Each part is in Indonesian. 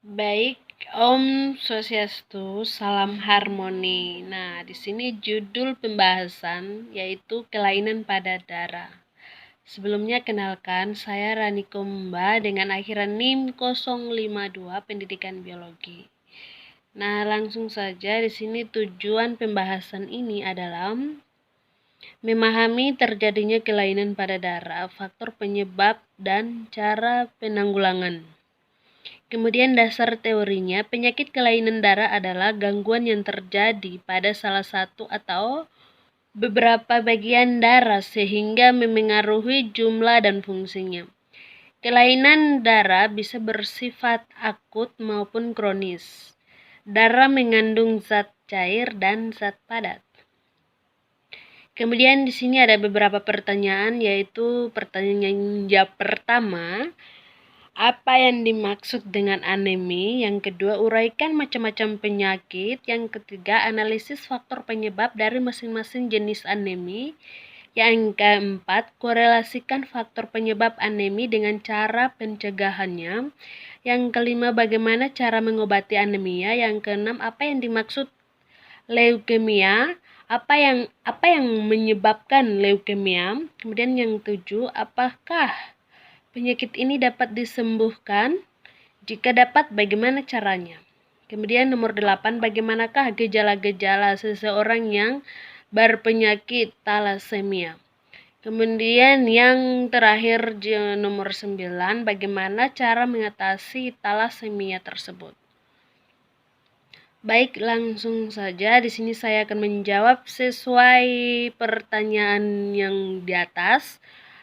Baik, Om Swastiastu, salam harmoni. Nah, di sini judul pembahasan yaitu kelainan pada darah. Sebelumnya kenalkan, saya Rani Komba dengan akhiran NIM 052 Pendidikan Biologi. Nah, langsung saja di sini tujuan pembahasan ini adalah memahami terjadinya kelainan pada darah, faktor penyebab dan cara penanggulangan. Kemudian dasar teorinya, penyakit kelainan darah adalah gangguan yang terjadi pada salah satu atau beberapa bagian darah sehingga memengaruhi jumlah dan fungsinya. Kelainan darah bisa bersifat akut maupun kronis. Darah mengandung zat cair dan zat padat. Kemudian di sini ada beberapa pertanyaan, yaitu pertanyaan yang pertama, apa yang dimaksud dengan anemi? Yang kedua, uraikan macam-macam penyakit. Yang ketiga, analisis faktor penyebab dari masing-masing jenis anemi. Yang keempat, korelasikan faktor penyebab anemi dengan cara pencegahannya. Yang kelima, bagaimana cara mengobati anemia. Yang keenam, apa yang dimaksud leukemia? Apa yang menyebabkan leukemia? Kemudian yang tujuh, apakah penyakit ini dapat disembuhkan? Jika dapat, bagaimana caranya? Kemudian nomor 8, bagaimanakah gejala-gejala seseorang yang berpenyakit talasemia? Kemudian yang terakhir nomor 9, bagaimana cara mengatasi talasemia tersebut? Baik, langsung saja di sini saya akan menjawab sesuai pertanyaan yang di atas.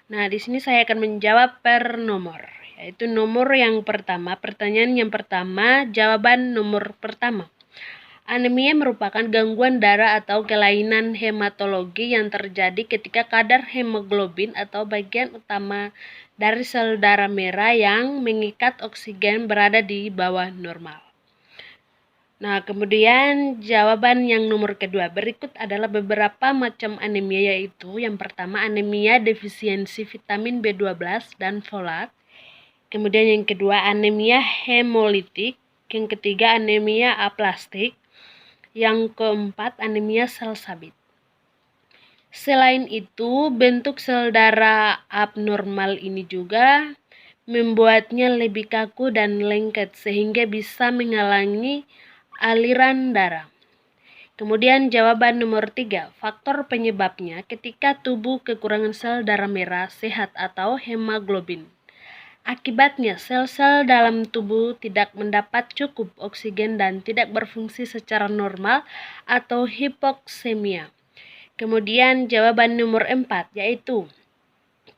Nah, di sini saya akan menjawab per nomor, yaitu nomor yang pertama. Pertanyaan yang pertama, jawaban nomor pertama. Anemia merupakan gangguan darah atau kelainan hematologi yang terjadi ketika kadar hemoglobin atau bagian utama dari sel darah merah yang mengikat oksigen berada di bawah normal. Nah, kemudian jawaban yang nomor kedua, berikut adalah beberapa macam anemia, yaitu yang pertama anemia defisiensi vitamin B12 dan folat. Kemudian yang kedua anemia hemolitik. Yang ketiga anemia aplastik. Yang keempat anemia sel sabit. Selain itu, bentuk sel darah abnormal ini juga membuatnya lebih kaku dan lengket sehingga bisa menghalangi aliran darah. Kemudian jawaban nomor 3, faktor penyebabnya ketika tubuh kekurangan sel darah merah sehat atau hemoglobin. Akibatnya sel-sel dalam tubuh tidak mendapat cukup oksigen dan tidak berfungsi secara normal atau hipoksemia. Kemudian jawaban nomor 4, yaitu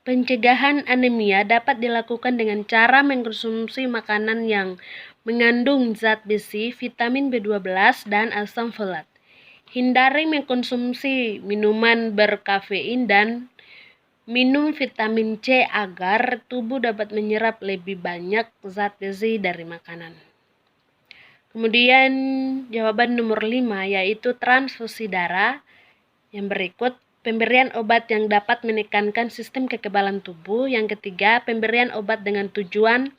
pencegahan anemia dapat dilakukan dengan cara mengkonsumsi makanan yang mengandung zat besi, vitamin B12, dan asam folat. Hindari mengkonsumsi minuman berkafein dan minum vitamin C agar tubuh dapat menyerap lebih banyak zat besi dari makanan. Kemudian jawaban nomor 5, yaitu transfusi darah. Yang berikut, pemberian obat yang dapat menekankan sistem kekebalan tubuh. Yang ketiga, pemberian obat dengan tujuan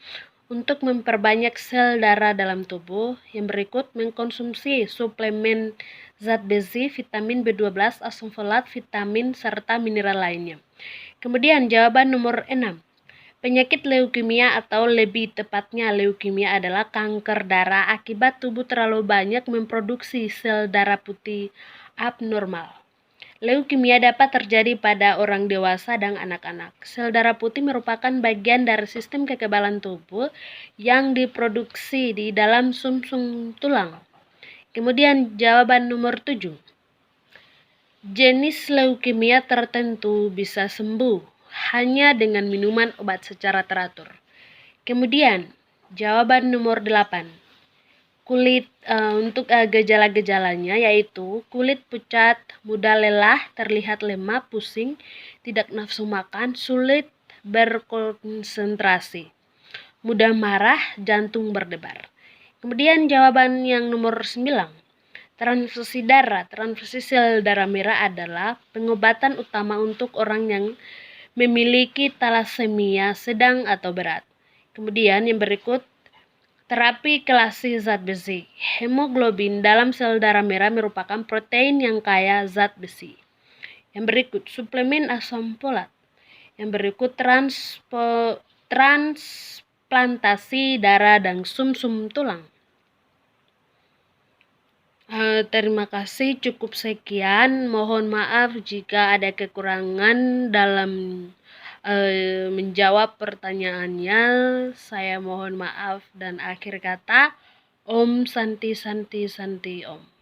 untuk memperbanyak sel darah dalam tubuh. Yang berikut, mengkonsumsi suplemen zat besi, vitamin B12, asam folat, vitamin, serta mineral lainnya. Kemudian jawaban nomor 6. Penyakit leukemia atau lebih tepatnya leukemia adalah kanker darah akibat tubuh terlalu banyak memproduksi sel darah putih abnormal. Leukemia dapat terjadi pada orang dewasa dan anak-anak. Sel darah putih merupakan bagian dari sistem kekebalan tubuh yang diproduksi di dalam sumsum tulang. Kemudian jawaban nomor 7. Jenis leukemia tertentu bisa sembuh hanya dengan minuman obat secara teratur. Kemudian jawaban nomor 8. Untuk gejala-gejalanya yaitu kulit pucat, mudah lelah, terlihat lemah, pusing, tidak nafsu makan, sulit berkonsentrasi, mudah marah, jantung berdebar. Kemudian jawaban yang nomor 9. Transfusi darah. Transfusi sel darah merah adalah pengobatan utama untuk orang yang memiliki talasemia sedang atau berat. Kemudian yang berikut, Terapi kelasi zat besi. Hemoglobin dalam sel darah merah merupakan protein yang kaya zat besi. Yang berikut, suplemen asam folat. Yang berikut, transplantasi darah dan sumsum tulang. Terima kasih, cukup sekian. Mohon maaf jika ada kekurangan dalam menjawab pertanyaannya. Saya mohon maaf, dan akhir kata, Om Santi Santi Santi Om.